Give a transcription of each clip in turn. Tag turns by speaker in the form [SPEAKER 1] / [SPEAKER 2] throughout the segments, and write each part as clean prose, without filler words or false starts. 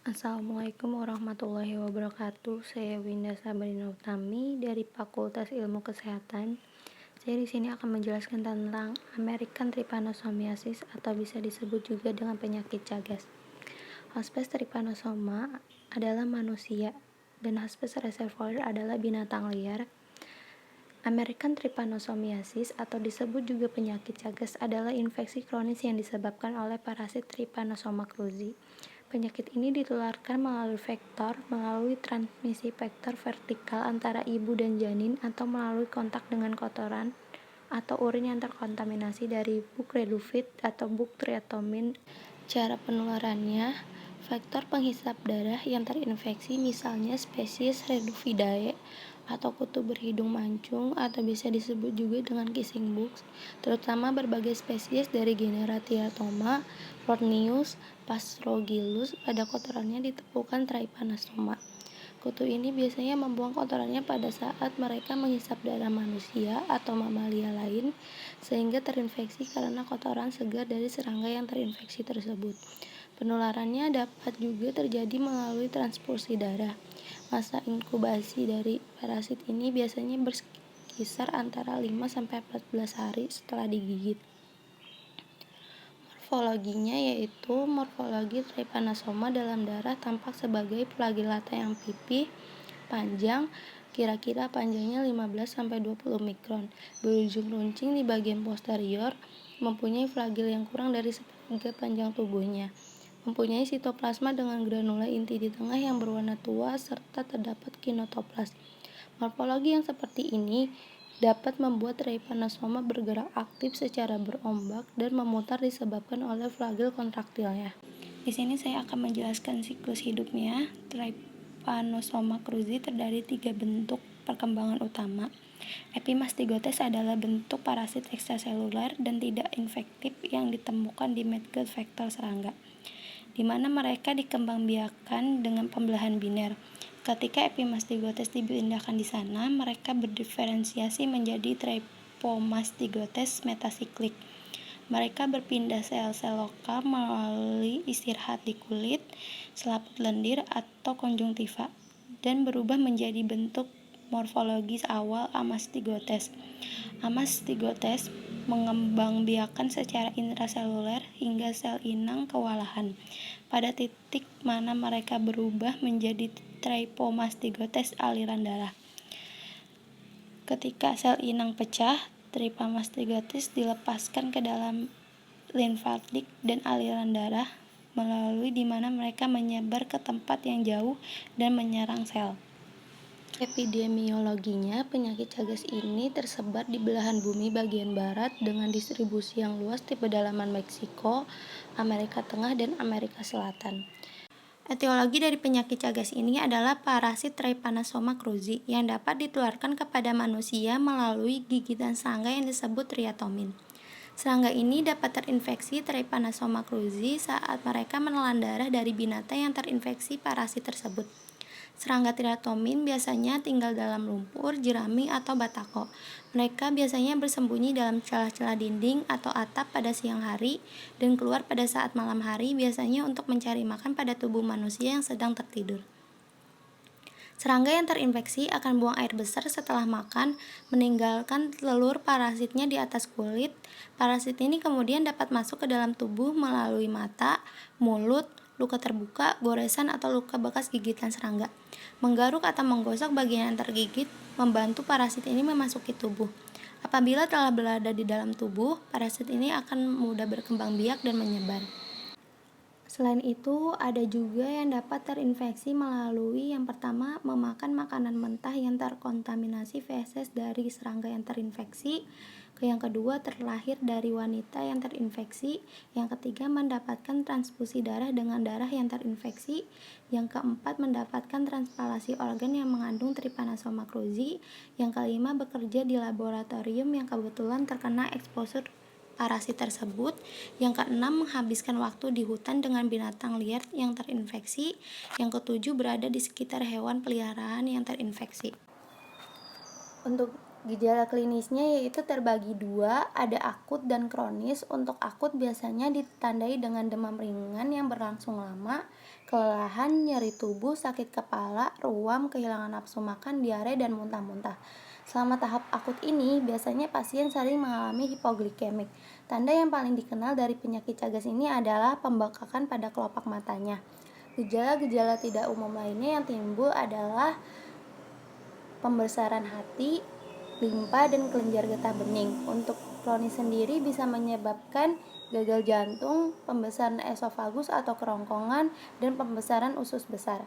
[SPEAKER 1] Assalamualaikum warahmatullahi wabarakatuh. Saya Winda Sabrina Utami dari Fakultas Ilmu Kesehatan. Saya di sini akan menjelaskan tentang American Trypanosomiasis atau bisa disebut juga dengan penyakit Chagas. Hospes trypanosoma adalah manusia dan Hospes reservoir adalah binatang liar. American Trypanosomiasis atau disebut juga penyakit Chagas adalah infeksi kronis yang disebabkan oleh parasit Trypanosoma cruzi. Penyakit ini ditularkan melalui transmisi vektor vertikal antara ibu dan janin atau melalui kontak dengan kotoran atau urin yang terkontaminasi dari buk reduvid atau buk triatomine. Cara penularannya, vektor penghisap darah yang terinfeksi misalnya spesies Reduvidae atau kutu berhidung mancung atau bisa disebut juga dengan kissing bugs, terutama berbagai spesies dari genera Teratoma, Rhodnius, Pastrogillus pada kotorannya ditemukan Trypanosoma. Kutu ini biasanya membuang kotorannya pada saat mereka menghisap darah manusia atau mamalia lain, sehingga terinfeksi karena kotoran segar dari serangga yang terinfeksi tersebut. Penularannya dapat juga terjadi melalui transfusi darah. Masa inkubasi dari parasit ini biasanya berkisar antara 5-14 hari setelah digigit. Morfologinya yaitu morfologi Trypanosoma dalam darah tampak sebagai flagellata yang pipih, panjang, kira-kira panjangnya 15-20 mikron, berujung runcing di bagian posterior, mempunyai flagel yang kurang dari sepertiga panjang tubuhnya, mempunyai sitoplasma dengan granula inti di tengah yang berwarna tua serta terdapat kinotoplas. Morfologi yang seperti ini dapat membuat Trypanosoma bergerak aktif secara berombak dan memutar disebabkan oleh flagel kontraktilnya. Di sini saya akan menjelaskan siklus hidupnya. Trypanosoma cruzi terdiri 3 bentuk perkembangan utama. Epimastigotes adalah bentuk parasit ekstraseluler dan tidak infektif yang ditemukan di midgut vektor serangga, di mana mereka dikembangbiakan dengan pembelahan biner. Ketika epimastigotes dipindahkan di sana, mereka berdiferensiasi menjadi trypomastigotes metasiklik. Mereka berpindah sel-sel lokal melalui istirahat di kulit, selaput lendir atau konjungtiva, dan berubah menjadi bentuk morfologis awal amastigotes. Amastigotes mengembangbiakan secara intraseluler hingga sel inang kewalahan, pada titik mana mereka berubah menjadi trypomastigotes aliran darah. Ketika sel inang pecah, trypomastigotes dilepaskan ke dalam limfatik dan aliran darah melalui di mana mereka menyebar ke tempat yang jauh dan menyerang sel. Epidemiologinya, penyakit Chagas ini tersebar di belahan bumi bagian barat dengan distribusi yang luas di pedalaman Meksiko, Amerika Tengah, dan Amerika Selatan. Etiologi dari penyakit Chagas ini adalah parasit Trypanosoma cruzi yang dapat ditularkan kepada manusia melalui gigitan serangga yang disebut triatomine. Serangga ini dapat terinfeksi Trypanosoma cruzi saat mereka menelan darah dari binatang yang terinfeksi parasit tersebut. Serangga triatomine biasanya tinggal dalam lumpur, jerami, atau batako. Mereka biasanya bersembunyi dalam celah-celah dinding atau atap pada siang hari dan keluar pada saat malam hari, biasanya untuk mencari makan pada tubuh manusia yang sedang tertidur. Serangga yang terinfeksi akan buang air besar setelah makan, meninggalkan telur parasitnya di atas kulit. Parasit ini kemudian dapat masuk ke dalam tubuh melalui mata, mulut, luka terbuka, goresan, atau luka bekas gigitan serangga. Menggaruk atau menggosok bagian yang tergigit membantu parasit ini memasuki tubuh. Apabila telah berada di dalam tubuh, parasit ini akan mudah berkembang biak dan menyebar. Selain itu, ada juga yang dapat terinfeksi melalui yang pertama, memakan makanan mentah yang terkontaminasi feses dari serangga yang terinfeksi. Yang kedua, terlahir dari wanita yang terinfeksi. Yang ketiga, mendapatkan transfusi darah dengan darah yang terinfeksi. Yang keempat, mendapatkan transplantasi organ yang mengandung Trypanosoma cruzi. Yang kelima, bekerja di laboratorium yang kebetulan terkena exposure parasit tersebut. Yang keenam, menghabiskan waktu di hutan dengan binatang liar yang terinfeksi. Yang ketujuh, berada di sekitar hewan peliharaan yang terinfeksi. Untuk gejala klinisnya yaitu terbagi dua, ada akut dan kronis. Untuk akut biasanya ditandai dengan demam ringan yang berlangsung lama kelelahan, nyeri tubuh, sakit kepala, ruam, kehilangan nafsu makan, diare, dan muntah-muntah. Selama tahap akut ini, biasanya pasien sering mengalami hipoglikemik. Tanda yang paling dikenal dari penyakit Chagas ini adalah pembengkakan pada kelopak matanya. Gejala-gejala tidak umum lainnya yang timbul adalah pembesaran hati, limpa, dan kelenjar getah bening. Untuk kronis sendiri bisa menyebabkan gagal jantung, pembesaran esofagus atau kerongkongan, dan pembesaran usus besar.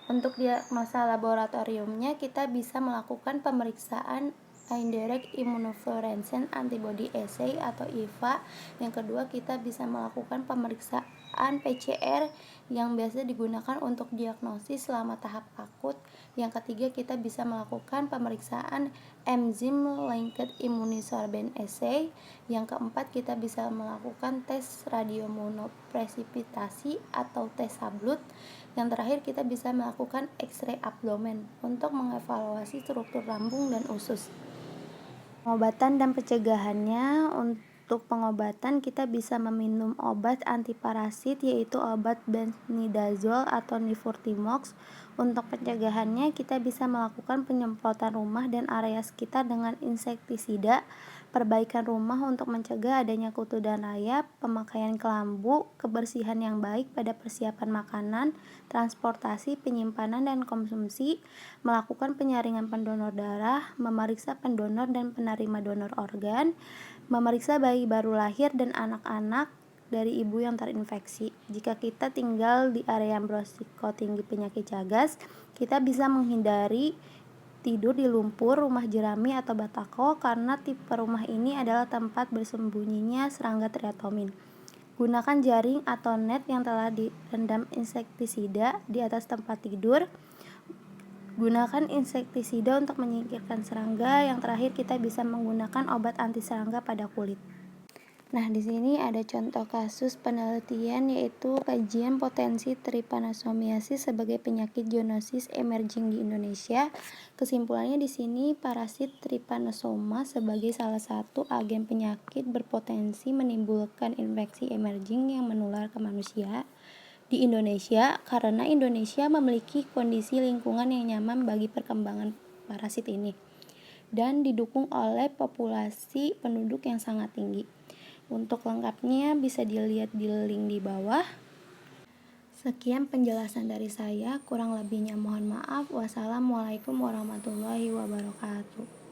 [SPEAKER 1] Untuk diagnosa laboratoriumnya, kita bisa melakukan pemeriksaan indirect immunofluorescence antibody assay atau IFA. Yang kedua, kita bisa melakukan pemeriksaan PCR yang biasa digunakan untuk diagnosis selama tahap akut. Yang ketiga, kita bisa melakukan pemeriksaan enzyme linked immunosorbent assay. Yang keempat, kita bisa melakukan tes radioimmunopresipitasi atau tes sablut. Yang terakhir, kita bisa melakukan X-ray abdomen untuk mengevaluasi struktur lambung dan usus. Pengobatan dan pencegahannya, untuk pengobatan kita bisa meminum obat antiparasit yaitu obat benznidazole atau nifurtimox. Untuk pencegahannya kita bisa melakukan penyemprotan rumah dan area sekitar dengan insektisida, perbaikan rumah untuk mencegah adanya kutu dan rayap, pemakaian kelambu, kebersihan yang baik pada persiapan makanan, transportasi, penyimpanan, dan konsumsi, melakukan penyaringan pendonor darah, memeriksa pendonor dan penerima donor organ, memeriksa bayi baru lahir dan anak-anak dari ibu yang terinfeksi. Jika kita tinggal di area yang berisiko tinggi penyakit Chagas, kita bisa menghindari tidur di lumpur, rumah jerami, atau batako karena tipe rumah ini adalah tempat bersembunyinya serangga triatomin. Gunakan jaring atau net yang telah direndam insektisida di atas tempat tidur. Gunakan insektisida untuk menyingkirkan serangga. Yang terakhir, kita bisa menggunakan obat anti serangga pada kulit. Nah, di sini ada contoh kasus penelitian yaitu kajian potensi trypanosomiasis sebagai penyakit zoonosis emerging di Indonesia. Kesimpulannya di sini parasit trypanosoma sebagai salah satu agen penyakit berpotensi menimbulkan infeksi emerging yang menular ke manusia di Indonesia karena Indonesia memiliki kondisi lingkungan yang nyaman bagi perkembangan parasit ini dan didukung oleh populasi penduduk yang sangat tinggi. Untuk lengkapnya bisa dilihat di link di bawah. Sekian penjelasan dari saya, kurang lebihnya mohon maaf. Wassalamualaikum warahmatullahi wabarakatuh.